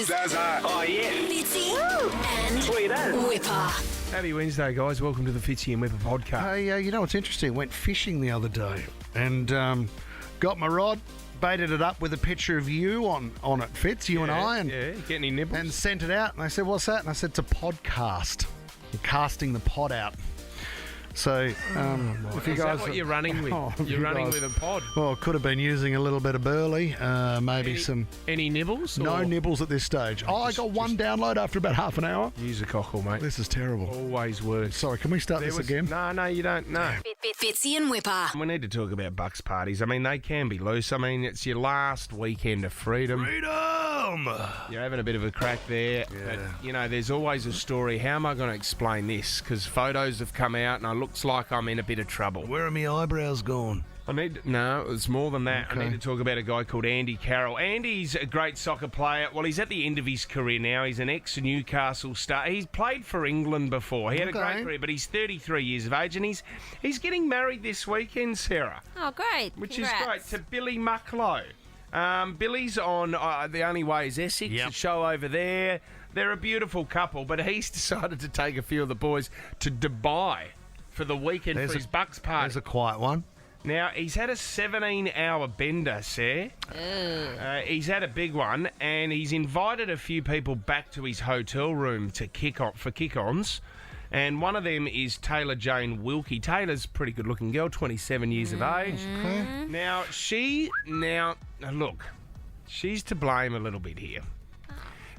That's hot. Oh, yeah. Fitzy and Sweet as. Wippa. Happy Wednesday, guys. Welcome to the Fitzy and Wippa podcast. Hey, you know what's interesting? Went fishing the other day and got my rod, baited it up with a picture of you on it, Fitz, you and I, and Get any nibbles? and sent it out. And I said, "What's that?" And I said, "It's a podcast. I'm casting the pod out." So, if you Is guys, that what you're running with? Oh, you're you running guys- with a pod. well, could have been using a little bit of burley, maybe some. Any nibbles? No or nibbles at this stage. I got one download after about half an hour. Use a cockle, mate. This is terrible. Always works. Sorry, can we start this again? No, you don't. No. Fitzy and Wippa. We need to talk about Bucks parties. I mean, they can be loose. I mean, it's your last weekend of freedom. Freedom! You're having a bit of a crack there. Yeah. But, you know, there's always a story. How am I going to explain this? Because photos have come out and it looks like I'm in a bit of trouble. Where are my eyebrows gone? No, it's more than that. Okay. I need to talk about a guy called Andy Carroll. Andy's a great soccer player. Well, he's at the end of his career now. He's an ex-Newcastle star. He's played for England before. He had a Okay. great career, but he's 33 years of age, and he's getting married this weekend, Sarah, Oh, great. which Congrats. is great, to Billy Mucklow. Billy's on The Only Way is Essex, Yep. a show over there. They're a beautiful couple, but he's decided to take a few of the boys to Dubai for the weekend for his Bucks party. There's a quiet one. Now, he's had a 17-hour bender, Sarah. He's had a big one, and he's invited a few people back to his hotel room to kick-ons. And one of them is Taylor Jane Wilkie. Taylor's a pretty good-looking girl, 27 years of age. Now, look, she's to blame a little bit here.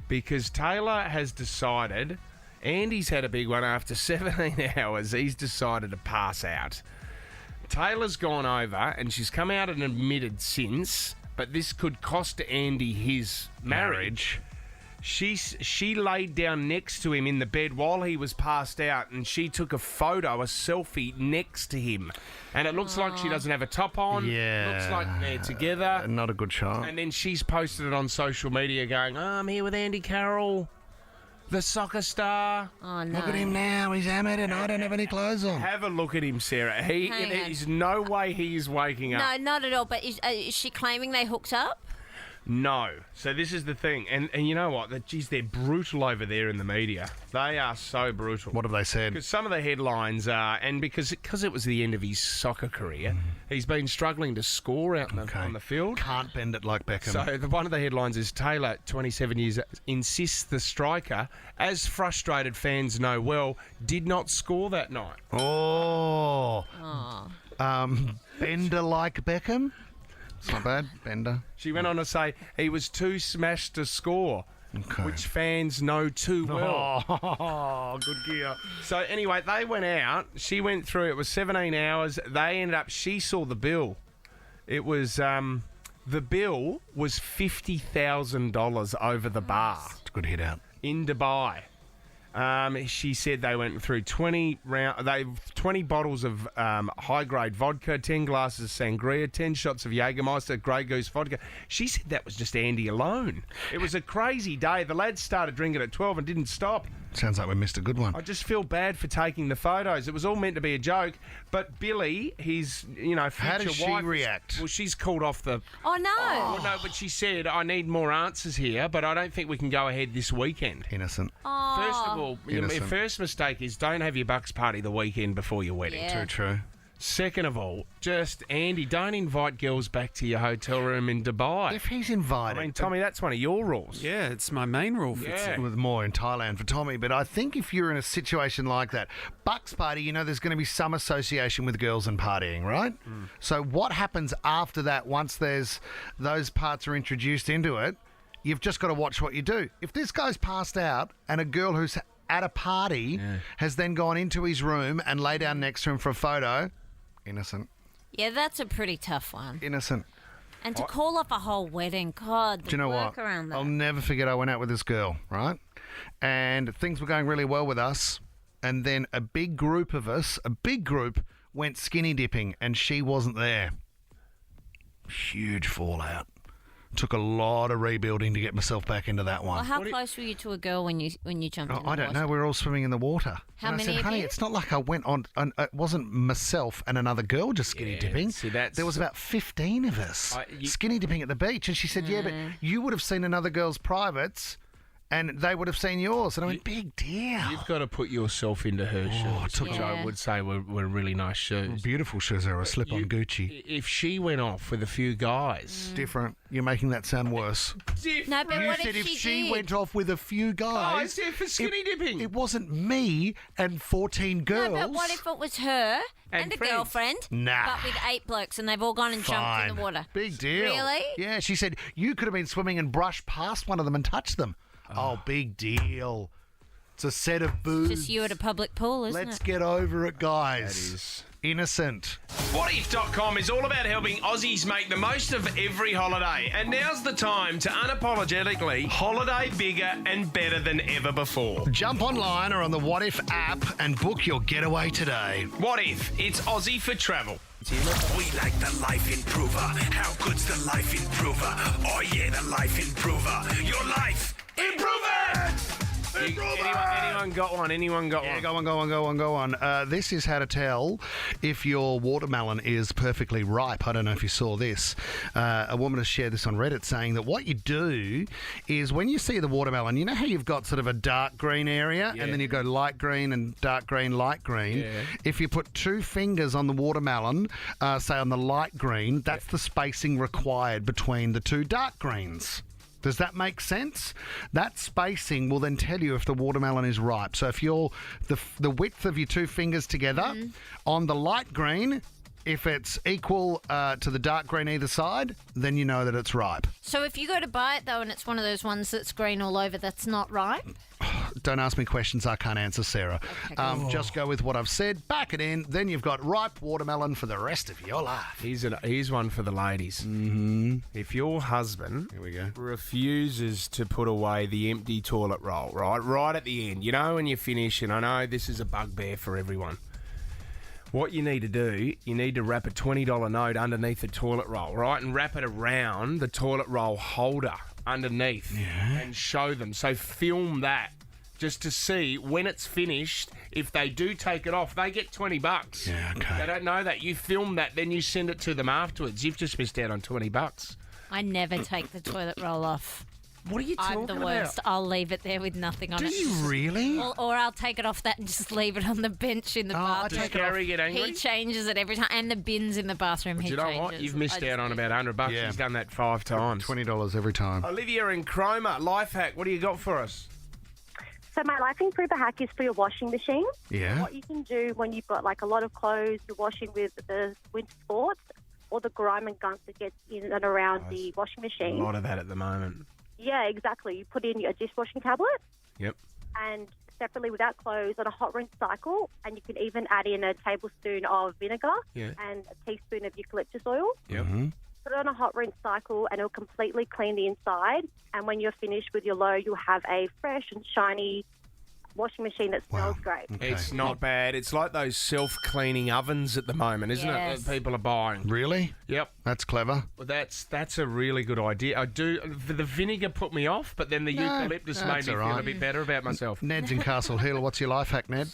Because Taylor has decided, Andy's had a big one after 17 hours, he's decided to pass out. Taylor's gone over, and she's come out and admitted since, but this could cost Andy his marriage. She laid down next to him in the bed while he was passed out, and she took a selfie next to him. And it looks like she doesn't have a top on. Yeah. Looks like they're together. Not a good shot. And then she's posted it on social media going, I'm here with Andy Carroll, the soccer star. Oh, no. Look at him now. He's hammered and I don't have any clothes on. Have a look at him, Sarah. Hang on. There's no way he is waking up. No, not at all. But is she claiming they hooked up? No. So this is the thing. And you know what? They're brutal over there in the media. They are so brutal. What have they said? Because some of the headlines are, and because it was the end of his soccer career, he's been struggling to score out on the field. Can't bend it like Beckham. So one of the headlines is Taylor, 27 years, insists the striker, as frustrated fans know well, did not score that night. Oh. Bender like Beckham? It's not bad. Bender. She went on to say he was too smashed to score, Okay. which fans know too well. Oh, good gear. So anyway, they went out. She went through. It was 17 hours. They ended up. She saw the bill. It was the bill was $50,000 over the bar It's a good hit out. in Dubai. She said they went through 20 bottles of high-grade vodka, 10 glasses of sangria, 10 shots of Jägermeister, Grey Goose vodka. She said that was just Andy alone. It was a crazy day. The lads started drinking at 12 and didn't stop. Sounds like we missed a good one. I just feel bad for taking the photos. It was all meant to be a joke, but Billy, his future How does she wife, react? Well, she's called off the. Oh, no. Well, no, but she said I need more answers here, but I don't think we can go ahead this weekend. Innocent. First of all, your Innocent. first mistake is don't have your Bucks party the weekend before your wedding. Yeah. Too true. Second of all, just Andy, don't invite girls back to your hotel room in Dubai. If he's I invited, mean, Tommy, that's one of your rules. Yeah, it's my main rule, Fitzy. Yeah. with more in Thailand for Tommy, but I think if you're in a situation like that, Bucks party, there's going to be some association with girls and partying, right? So what happens after that once those parts are introduced into it? You've just got to watch what you do. If this guy's passed out and a girl who's at a party has then gone into his room and lay down next to him for a photo, innocent. Yeah, that's a pretty tough one. Innocent. And to call off a whole wedding, God, the Do you know work what? around that. I'll never forget I went out with this girl, right? And things were going really well with us. And then a big group, went skinny dipping and she wasn't there. Huge fallout. Took a lot of rebuilding to get myself back into that Well, one. how close were you to a girl when you jumped in the I don't water? know. We were all swimming in the water. How and I many said, of honey, you? it's not like I went on. It wasn't myself and another girl just skinny dipping. see, that's- There was about 15 of us You- skinny dipping at the beach. And she said, yeah, but you would have seen another girl's privates and they would have seen yours. And I went, big deal. You've got to put yourself into her shoes, which I would say were really nice shoes. Beautiful shoes or a slip-on Gucci. If she went off with a few guys... Different. You're making that sound worse. No, but You what said if if she did? went off with a few guys... Oh, I said for skinny dipping. It wasn't me and 14 girls. No, but what if it was her and a friends. girlfriend, Nah. but with 8 blokes, and they've all gone and jumped in the water? Big deal. Really? Yeah, she said you could have been swimming and brushed past one of them and touched them. Oh, big deal. It's a set of boobs. Just you at a public pool, isn't Let's it? get over it, guys. That is. Innocent. Whatif.com is all about helping Aussies make the most of every holiday. And now's the time to unapologetically holiday bigger and better than ever before. Jump online or on the What If app and book your getaway today. What if? It's Aussie for travel. We like the Life Improver. How good's the Life Improver? Oh yeah, the Life Improver. Your life. Improve it! Anyone got one? Anyone got Yeah, one? go on. This is how to tell if your watermelon is perfectly ripe. I don't know if you saw this. A woman has shared this on Reddit saying that what you do is when you see the watermelon, you know how you've got sort of a dark green area and then you go light green and dark green, light green? Yeah. If you put 2 fingers on the watermelon, say on the light green, that's the spacing required between the 2 dark greens. Does that make sense? That spacing will then tell you if the watermelon is ripe. So if you're the width of your 2 fingers together on the light green, if it's equal to the dark green either side, then you know that it's ripe. So if you go to buy it, though, and it's one of those ones that's green all over, that's not ripe? Don't ask me questions I can't answer, Sarah. Just go with what I've said, back it in, then you've got ripe watermelon for the rest of your life. Here's one for the ladies. Mm-hmm. If your husband refuses to put away the empty toilet roll, right at the end, you know, when you finish, and I know this is a bugbear for everyone. What you need to do, you need to wrap a $20 note underneath the toilet roll, right, and wrap it around the toilet roll holder underneath and show them. So film that just to see when it's finished. If they do take it off, they get $20. Yeah, okay. They don't know that. You film that, then you send it to them afterwards. You've just missed out on $20. I never take the toilet roll off. What are you talking I'm the worst. I'll leave it there with nothing on Do it. you really? Or I'll take it off that and just leave it on the bench in the I bathroom. take it off. Gary get angry? He changes it every time. And the bins in the bathroom, he Do you know changes. what? You've missed I out just on leave about $100. Yeah. He's done that 5 times. $20 every time. Olivia in Cromer, life hack. What do you got for us? So my life improver hack is for your washing machine. Yeah. What you can do when you've got like a lot of clothes, you're washing with the winter sports, or the grime and gunk that gets in and around the washing A machine. lot of that at the moment. Yeah, exactly. You put in your dishwashing tablet Yep. and separately without clothes on a hot rinse cycle, and you can even add in a tablespoon of vinegar Yeah. and a teaspoon of eucalyptus oil. Yep. Put it on a hot rinse cycle and it'll completely clean the inside. And when you're finished with your load, you'll have a fresh and shiny washing machine that smells great. Okay. It's not bad. It's like those self-cleaning ovens at the moment, isn't it? Yes. That people are buying. Really? Yep. That's clever. Well, that's a really good idea. I do. The vinegar put me off, but then the eucalyptus made that's me all feel a right. bit better about myself. Ned's in Castle Hill. What's your life hack, Ned?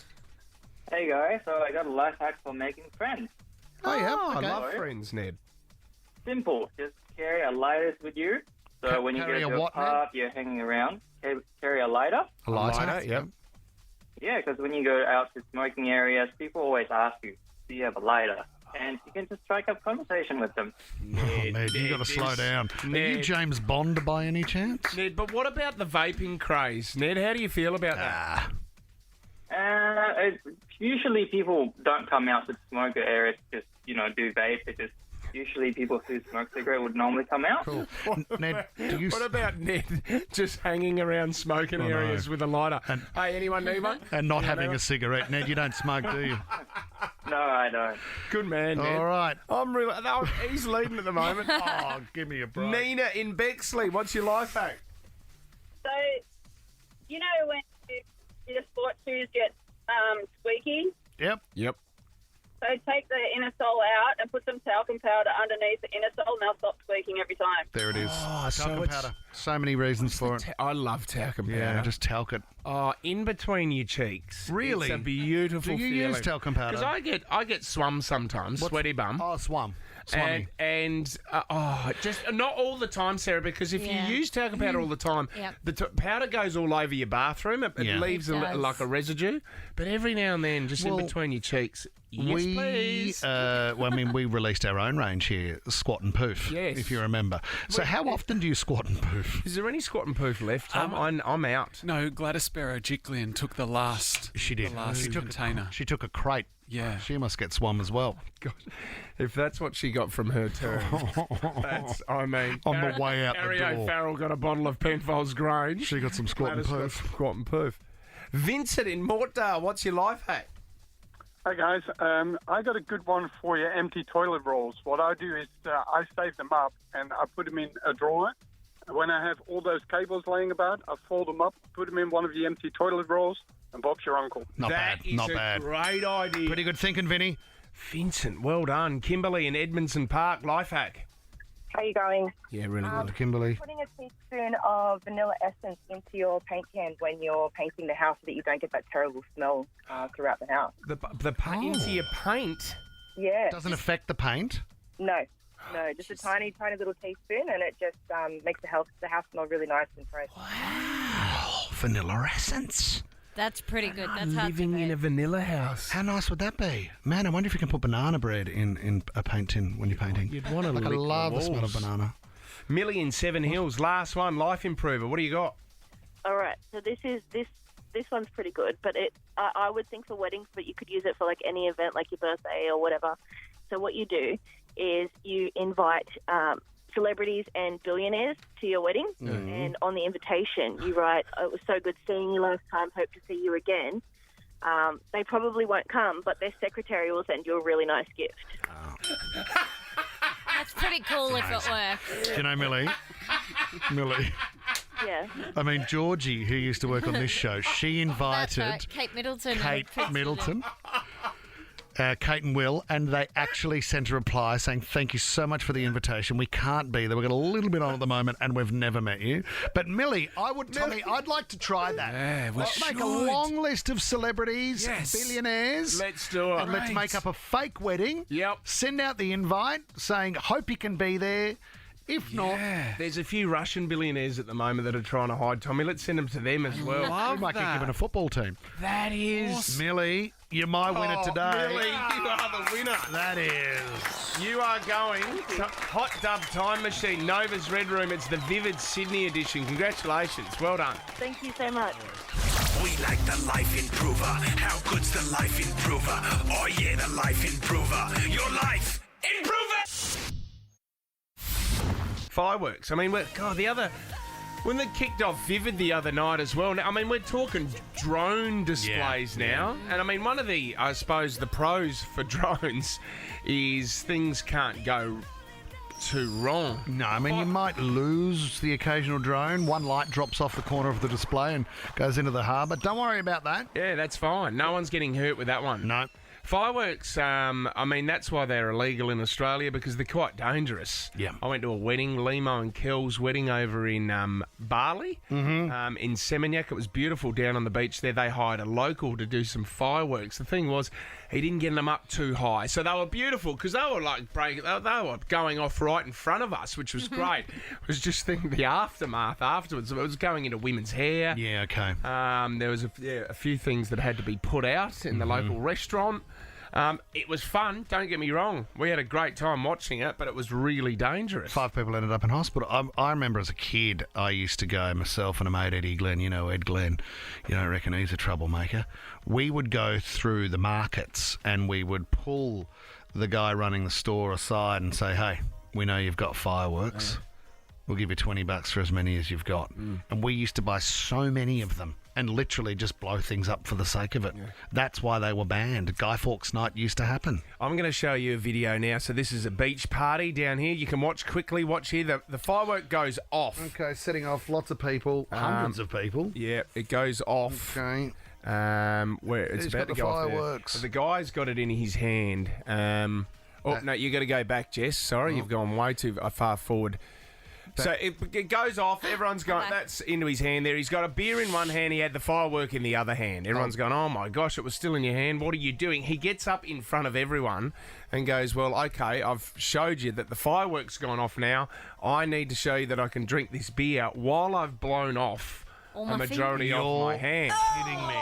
Hey guys, so I got a life hack for making friends. Oh, yeah. I Okay. love friends, Ned. Simple, just carry a lighter with you. So when you carry go a to a what, pub, you're hanging around, carry a lighter. A lighter? Lighter, yep. Yeah, because when you go out to smoking areas, people always ask you, do you have a lighter? And you can just strike up conversation with them. Oh, Ned, you got to slow down. Are you Ned. James Bond by any chance? Ned, but what about the vaping craze? Ned, how do you feel about that? Usually people don't come out to the smoker area to just, do vape. It's just usually people who smoke cigarette would normally come out. Cool. Ned, do you... What about Ned just hanging around smoking no. areas with a lighter? And- Hey, anyone need one? And not Anyone having need a one? cigarette. Ned, you don't smoke, do you? No, I don't. Good man, Ned. All right. I'm really. No, he's leading at the moment. Oh, give me a break. Nina in Bexley, what's your life hack? So, when your sport shoes get squeaky, Yep. Yep. so take the inner sole out and put some talcum powder underneath the inner sole and they'll stop squeaking every time. There it is. Oh, so Talcum it's- powder. So many reasons for it. I love talcum powder. Yeah, just talc it. Oh, in between your cheeks. Really? It's a beautiful Do you feeling. use talcum powder? Because I get swum sometimes, sweaty bum. Oh, swum. Swami. Just not all the time, Sarah, because if Yeah. you use talcum powder all the time, Yep. the powder goes all over your bathroom. It Yeah. leaves It does. like a residue. But every now and then, just in Well, between your cheeks, yes, please. We released our own range here, Squat and Poof, Yes. if you remember. So how often do you squat and poof? Is there any squat and poof left, Tom? I'm out. No, Gladys Berejiklian took the last. She did. The last container. She took a crate. Yeah. She must get swum as well. God, if that's what she got from her turn, that's, I mean... On the way out the Harry door. O'Farrell got a bottle of Penfolds Grange. She got some squat and Gladys got poof. Squat and poof. Vincent in Mortdale, what's your life hack? Hi guys, I got a good one for you. Empty toilet rolls. What I do is I save them up and I put them in a drawer. When I have all those cables laying about, I fold them up, put them in one of the empty toilet rolls, and Bob's your uncle. Not That bad. is Not a bad. great idea. Pretty good thinking, Vinny. Vincent, well done. Kimberly in Edmondson Park, life hack. How are you going? Yeah, really good. Kimberly. Putting a teaspoon of vanilla essence into your paint can when you're painting the house so that you don't get that terrible smell throughout the house. Into your paint. Yeah. Doesn't affect the paint. No, just a tiny, tiny little teaspoon, and it just makes the house smell really nice and fresh. Oh, vanilla essence. That's pretty good. That's hard to Living in beat. a vanilla house. How nice would that be? Man, I wonder if you can put banana bread in a paint tin when you're painting. You'd want to Like, I lick the love the smell of walls. banana. Millie in Seven Hills, last one, life improver. What do you got? All right, so this one's pretty good, but I would think for weddings, but you could use it for like any event, like your birthday or whatever. So what you do is you invite celebrities and billionaires to your wedding, and on the invitation you write, "It was so good seeing you last time. Hope to see you again." They probably won't come, but their secretary will send you a really nice gift. That's pretty cool if it works. Do you know Millie? Millie. Yeah. I mean, Georgie, who used to work on this show, she That's invited right. Kate Middleton. Kate and Middleton, Kate and Will, and they actually sent a reply saying, "Thank you so much for the invitation. We can't be there. We've got a little bit on at the moment, and we've never met you." But Millie, Tommy, I'd like to try that. Yeah, we Let's make a should. long list of celebrities, Yes. billionaires. Let's do it. And let's make up a fake wedding. Yep. Send out the invite saying, "Hope you can be there." If not, There's a few Russian billionaires at the moment that are trying to hide Tommy. Let's send them to them as well. we might get given a football team. That is... Millie, you're my winner today. Millie, you are the winner. That is. You are going to Hot Dub Time Machine, Nova's Red Room. It's the Vivid Sydney edition. Congratulations. Well done. Thank you so much. We like the Life Improver. How good's the Life Improver? Oh yeah, the Life Improver. Your life improver. Fireworks. I mean, when they kicked off Vivid the other night as well. Now, I mean, we're talking drone displays now. And I mean, one of the, I suppose, the pros for drones is things can't go too wrong. No, I mean, you might lose the occasional drone. One light drops off the corner of the display and goes into the harbour. Don't worry about that. Yeah, that's fine. No one's getting hurt with that one. No. Fireworks, I mean, that's why they're illegal in Australia, because they're quite dangerous. Yeah. I went to a wedding, Limo and Kel's wedding over in Bali, in Seminyak. It was beautiful down on the beach there. They hired a local to do some fireworks. The thing was, he didn't get them up too high. So they were beautiful because they were like they were going off right in front of us, which was great. It was just the aftermath afterwards. It was going into women's hair. Yeah, okay. There was a few things that had to be put out in the local restaurant. It was fun, don't get me wrong. We had a great time watching it, but it was really dangerous. 5 people ended up in hospital. I remember as a kid, I used to go, myself and a mate, Eddie Glenn, you know Ed Glenn, you don't reckon he's a troublemaker. We would go through the markets and we would pull the guy running the store aside and say, "Hey, we know you've got fireworks. We'll give you $20 for as many as you've got." And we used to buy so many of them and literally just blow things up for the sake of it. Yeah. That's why they were banned. Guy Fawkes Night used to happen. I'm going to show you a video now. So this is a beach party down here. You can watch here. The firework goes off. Okay, setting off lots of people, hundreds of people. Yeah, it goes off. Okay. Where it's Who's about got to the go off there. fireworks? The guy's got it in his hand. No, you got to go back, Jess. Sorry, you've gone way too far forward. So it goes off. Everyone's going, that's into his hand there. He's got a beer in one hand. He had the firework in the other hand. Everyone's going, oh, my gosh, it was still in your hand. What are you doing? He gets up in front of everyone and goes, well, okay, I've showed you that the firework's gone off now. I need to show you that I can drink this beer while I've blown off a majority of my hand. Kidding me.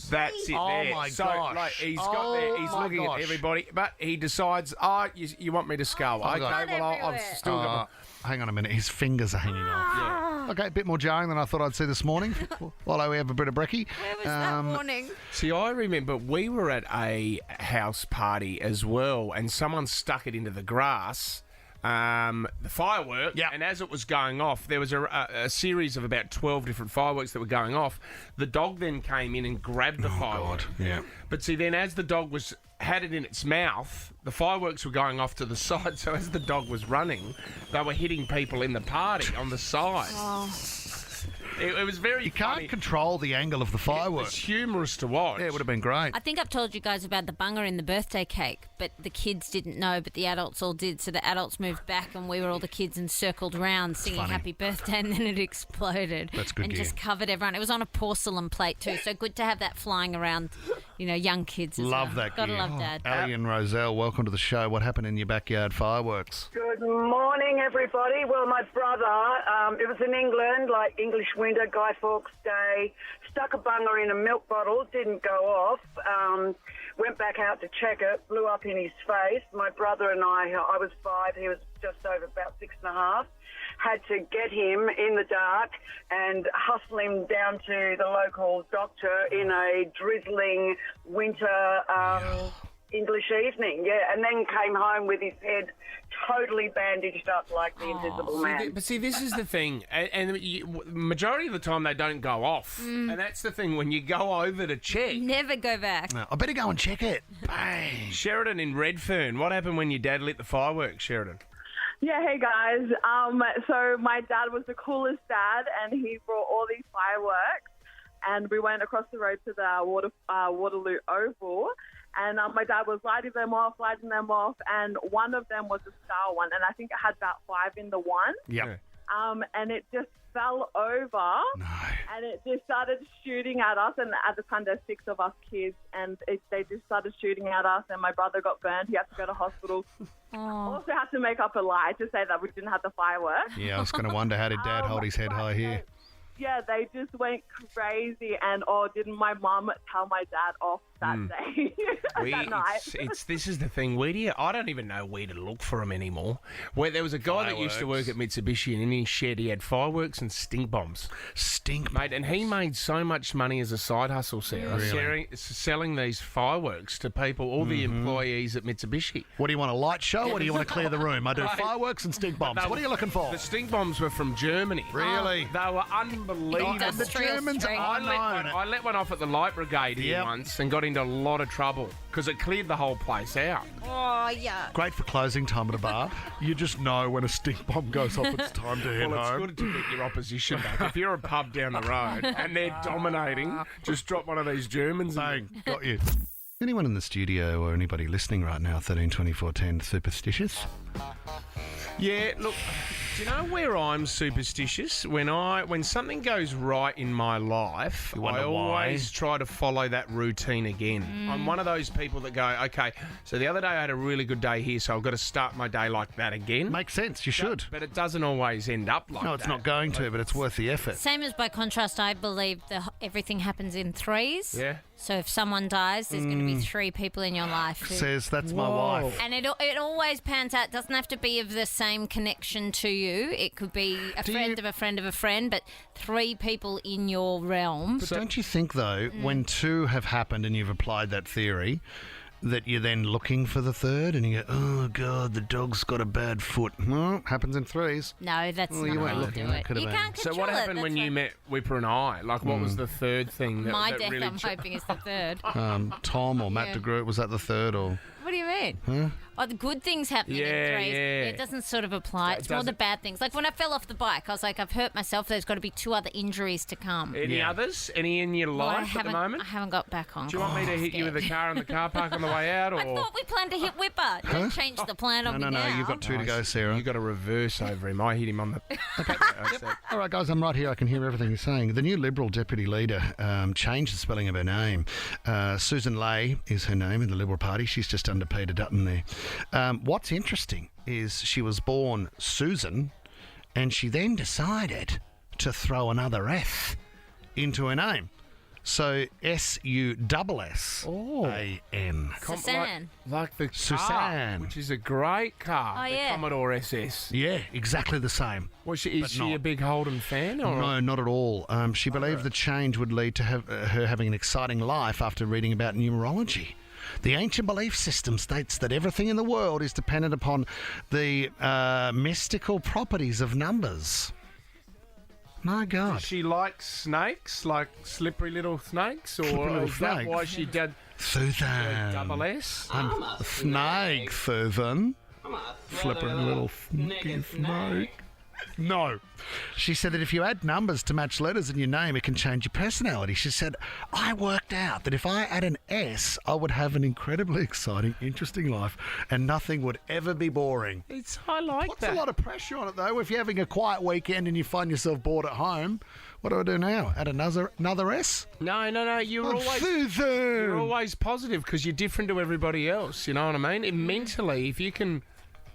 That's it. Oh there. my so, gosh. Like, he's got there. He's my looking gosh. at everybody, but he decides, you want me to scull? Okay, well, I've still got. Hang on a minute. His fingers are hanging off. Yeah. Okay, a bit more jarring than I thought I'd see this morning. While we have a bit of brekkie. Where was that morning? See, I remember we were at a house party as well, and someone stuck it into the grass. The firework, and as it was going off, there was a series of about 12 different fireworks that were going off. The dog then came in and grabbed the firework. God. Yeah. But see, then as the dog had it in its mouth, the fireworks were going off to the side. So as the dog was running, they were hitting people in the party on the side. Oh. It was very You can't funny. control the angle of the fireworks. It's humorous to watch. Yeah, it would have been great. I think I've told you guys about the bunger in the birthday cake, but the kids didn't know, but the adults all did. So the adults moved back and we were all the kids and circled around singing funny. happy birthday, and then it exploded. That's good And gear. just covered everyone. It was on a porcelain plate too, so good to have that flying around, young kids as Love well. that Gotta gear. love Dad. Ali and Roselle, welcome to the show. What happened in your backyard fireworks? Good morning, everybody. Well, my brother, it was in England, like English winter, Guy Fawkes Day, stuck a bunger in a milk bottle, didn't go off, went back out to check it, blew up in his face. My brother and I was 5, he was just over about 6.5, had to get him in the dark and hustle him down to the local doctor in a drizzling winter English evening, and then came home with his head totally bandaged up like the Invisible Man. But see, this is the thing, and majority of the time they don't go off, and that's the thing when you go over to check. Never go back. No, I better go and check it. Bang. Sheridan in Redfern, what happened when your dad lit the fireworks, Sheridan? Yeah, hey guys. So my dad was the coolest dad, and he brought all these fireworks, and we went across the road to the Waterloo Oval. And my dad was lighting them off, and one of them was a star one, and I think it had about 5 in the one. Yeah. And it just fell over, and it just started shooting at us. And at the time, there's 6 of us kids, and they just started shooting at us. And my brother got burned; he had to go to hospital. Also, had to make up a lie to say that we didn't have the fireworks. Yeah, I was going to wonder, how did Dad hold his head high here? Yeah, they just went crazy, and didn't my mum tell my dad off that day, that night? This is the thing. I don't even know where to look for them anymore. Where there was a guy that used to work at Mitsubishi, and in his shed he had fireworks and stink bombs. Mate, and he made so much money as a side hustle, Sarah, selling these fireworks to people, all the employees at Mitsubishi. What do you want, a light show, or do you want to clear the room? I do fireworks and stink bombs. What are you looking for? The stink bombs were from Germany. Really? They were unbelievable. And the Germans are unknown. I let one off at the Light Brigade here once and got into a lot of trouble because it cleared the whole place out. Oh, yeah. Great for closing time at a bar. You just know when a stink bomb goes off, it's time to head Well, it's home. good to get your opposition back. If you're a pub down the road and they're dominating, just drop one of these Germans. Bang, got you. Anyone in the studio or anybody listening right now, 13 24 10, superstitious? Yeah, look, do you know where I'm superstitious? When something goes right in my life, I always try to follow that routine again. I'm one of those people that go, okay, so the other day I had a really good day here, so I've got to start my day like that again. Makes sense, you should. But it doesn't always end up like that. No, it's not going to, but it's worth the effort. Same as by contrast, I believe everything happens in 3s. Yeah. So if someone dies, there's going to be 3 people in your life. Says that's my wife. And it always pans out. It doesn't have to be of the same connection to you. It could be a friend of a friend of a friend, but 3 people in your realm. But don't you think, though, when 2 have happened and you've applied that theory, that you're then looking for the 3rd and you go, oh, God, the dog's got a bad foot. No, happens in 3s. No, that's Well, not you weren't how you looking. do That it. could have You been. can't So control what happened it. when That's you met Wippa and I? Like, what was the 3rd thing that, my that death, really... I'm hoping, is the 3rd. Tom or Matt Yeah. de Groot, was that the 3rd? Or What do you mean? Huh? Oh, the good things happening in Yeah, threes. yeah. It doesn't sort of apply. It It's more the doesn't- bad things. Like when I fell off the bike, I was like, I've hurt myself. There's got to be 2 other injuries to come. Any others? Any in your Well, I life at the haven't- moment? I haven't got back on. Do you want me to hit you with a car in the car park on the way out? Or? I thought we planned to hit Wippa. Don't change the plan on me No, now. you've got 2 to go, Sarah. You got to reverse over him. I hit him on the. All right, guys, I'm right here. I can hear everything you're saying. The new Liberal deputy leader changed the spelling of her name. Susan Lay is her name in the Liberal Party. She's just under Peter Dutton there. What's interesting is she was born Susan, and she then decided to throw another F into her name. So S-U-S-S-A-N. Susan. Like the car, Suzanne. which is a great car. Oh, the yeah. Commodore SS. Yeah, exactly the same. Was she, is But she not. a big Holden fan? Or? No, not at all. She believed the change would lead to her having an exciting life after reading about numerology. The ancient belief system states that everything in the world is dependent upon the mystical properties of numbers. My God. Does she like snakes, like slippery little snakes? Or Slippery little is that snakes? why she did Susan. double S? I'm a snake, Susan. Flipping little sneaky snake. No. She said that if you add numbers to match letters in your name, it can change your personality. She said, I worked out that if I add an S, I would have an incredibly exciting, interesting life, and nothing would ever be boring. I like Puts that. a lot of pressure on it, though. If you're having a quiet weekend and you find yourself bored at home, what do I do now? Add another S? No. You're Susan. always positive because you're different to everybody else. You know what I mean? And mentally, if you can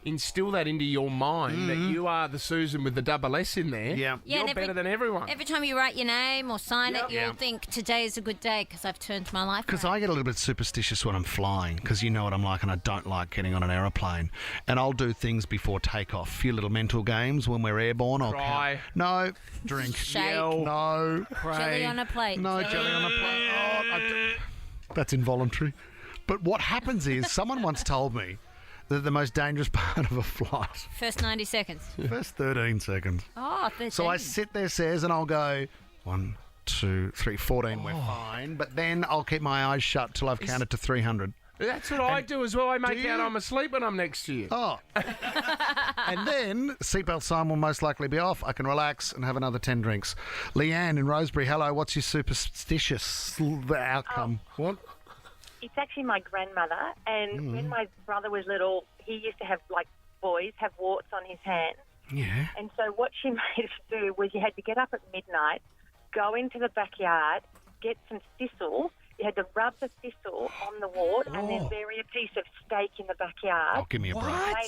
instill that into your mind that you are the Susan with the double S in there, Yeah, you're and better than everyone. Every time you write your name or sign Yep. it, you'll Yeah. think today is a good day because I've turned my life Because around. I get a little bit superstitious when I'm flying, because you know what I'm like, and I don't like getting on an aeroplane. And I'll do things before takeoff. A few little mental games when we're airborne. I'll Cry. count. No. Drink. Shake. No. Jelly on a plate. No jelly on a plate. That's involuntary. But what happens is, someone once told me that the most dangerous part of a flight, First 90 seconds. first 13 seconds. Oh, 13. So I sit there, says, and I'll go 1, 2, 3, 14. We're fine. But then I'll keep my eyes shut till I've counted to 300. That's what I do as well. I make Do out you? I'm asleep when I'm next to you. Oh. And then seatbelt sign will most likely be off. I can relax and have another 10 drinks. Leanne in Rosebery, hello. What's your superstitious outcome? What? It's actually my grandmother, and when my brother was little, he used to have, like, boys have warts on his hands. Yeah. And so what she made us do was you had to get up at midnight, go into the backyard, get some thistle. You had to rub the thistle on the wart and then bury a piece of steak in the backyard. Oh, give me a break.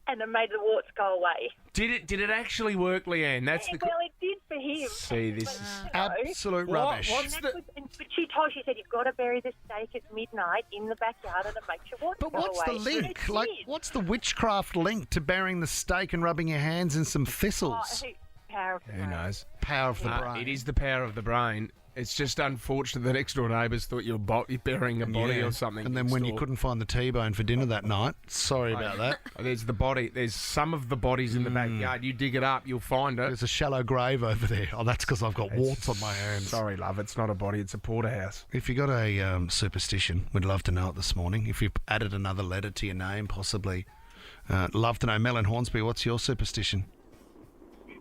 And it made the warts go away. Did it actually work, Leanne? That's the. Well, it did for him. See, this is Absolute What? rubbish. What's the? But she said, you've got to bury the steak at midnight in the backyard and it makes your warts But go what's the away. link? And it Like, did. what's the witchcraft link to burying the steak and rubbing your hands in some thistles? Power of the Who brain. knows? Power of the brain. It is the power of the brain. It's just unfortunate that next door neighbours thought you were burying a body Yeah. or something. And then next when you door. couldn't find the T-bone for dinner that night, sorry about that. There's the body. There's some of the bodies in the backyard. You dig it up, you'll find it. There's a shallow grave over there. Oh, that's because I've got warts on my hands. Sorry, love. It's not a body. It's a porterhouse. If you got a superstition, we'd love to know it this morning. If you've added another letter to your name, possibly. Love to know. Mel in Hornsby, what's your superstition?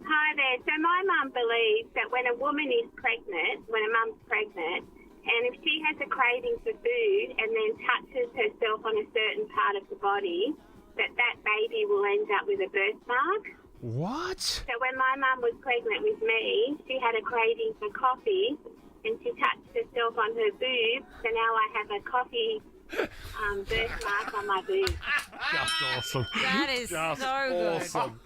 Hi there. So my mum believes that when a woman is pregnant, when a mum's pregnant, and if she has a craving for food and then touches herself on a certain part of the body, that baby will end up with a birthmark. What? So when my mum was pregnant with me, she had a craving for coffee, and she touched herself on her boob. So now I have a coffee birthmark on my boob. Just awesome. That is Just so good. awesome.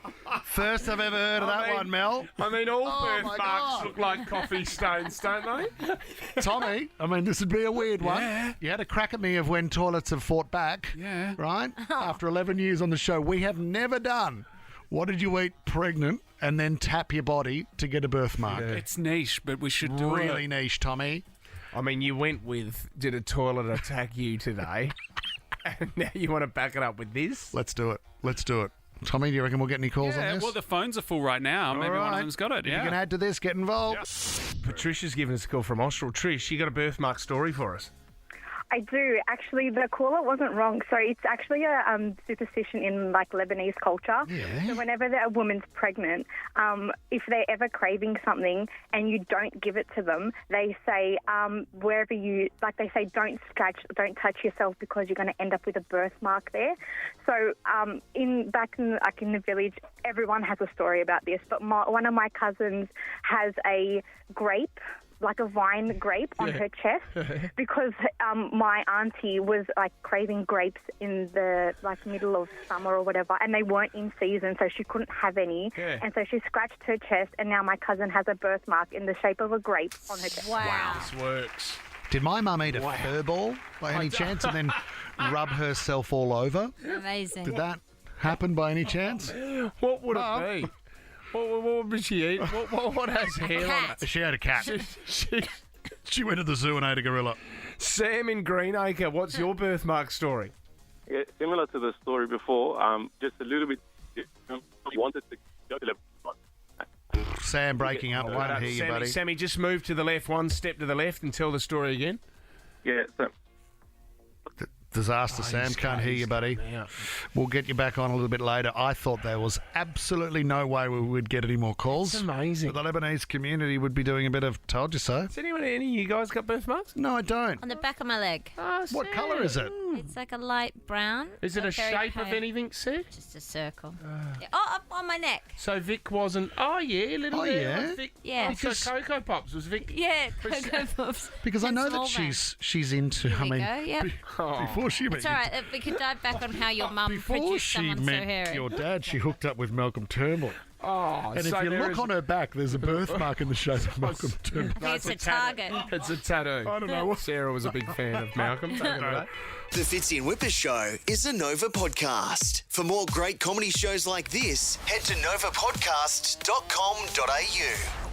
First I've ever heard of that one, Mel. I mean, all Oh, my birthmarks God. look like coffee stains, don't they? Tommy, I mean, this would be a weird one. Yeah. You had a crack at me of when toilets have fought back. Yeah. Right? After 11 years on the show, we have never done. What did you eat pregnant and then tap your body to get a birthmark? It's niche, but we should do Really it. niche, Tommy. I mean, you went with, did a toilet attack you today? And now you want to back it up with this? Let's do it. Let's do it. Tommy, do you reckon we'll get any calls on Yeah, this? well, the phones are full right now. Maybe one of right. them's got it. You Yeah. can add to this, get involved. Patricia's giving us a call from Austral. Trish, you got a birthmark story for us? I do. Actually, the caller wasn't wrong. So it's actually a superstition in like Lebanese culture. Yeah. So whenever a woman's pregnant, if they're ever craving something and you don't give it to them, they say wherever you they say don't scratch, don't touch yourself because you're going to end up with a birthmark there. So back in the village, everyone has a story about this. But one of my cousins has a grape, like a vine grape on her chest because my auntie was like craving grapes in the middle of summer or whatever, and they weren't in season, so she couldn't have any. And so she scratched her chest, and now my cousin has a birthmark in the shape of a grape on her chest. Wow. This works. Did my mum eat a fur ball by any chance and then rub herself all over? Amazing. Did that happen by any chance? What would it be? What would she eat? What has hair on it? She had a cat. She went to the zoo and ate a gorilla. Sam in Greenacre, what's your birthmark story? Yeah, similar to the story before, just a little bit. He wanted to go to the. Sam breaking up. I won't hear you, buddy. Sammy, just move to the left, one step to the left, and tell the story again. Yeah, so. Disaster, Sam. Can't hear you, buddy. We'll get you back on a little bit later. I thought there was absolutely no way we would get any more calls. It's amazing. But the Lebanese community would be doing a bit of told you so. Has any of you guys got birthmarks? No, I don't. On the back of my leg. What colour is it? It's like a light brown. Is it a very shape of pale. anything, Sue? Just a circle. Yeah. Oh, up on my neck. So Vic wasn't... Oh, yeah, little bit. yeah? Vic, Yeah. So Cocoa Pops was Vic... Yeah, Cocoa Puffs. Because I And know small that man. she's into... There I we mean, go, yep. before she It's all right. We could dive back on how your mum Before produced she someone so met hairy. your dad, she hooked up with Malcolm Turnbull. Oh, And so if you there look is- on her back, there's a birthmark in the shape of Malcolm Turnbull. I think it's a target. It's a tattoo. I don't know what. Sarah was a big fan of Malcolm. The Fitzy and Wippa Show is a Nova podcast. For more great comedy shows like this, head to novapodcast.com.au.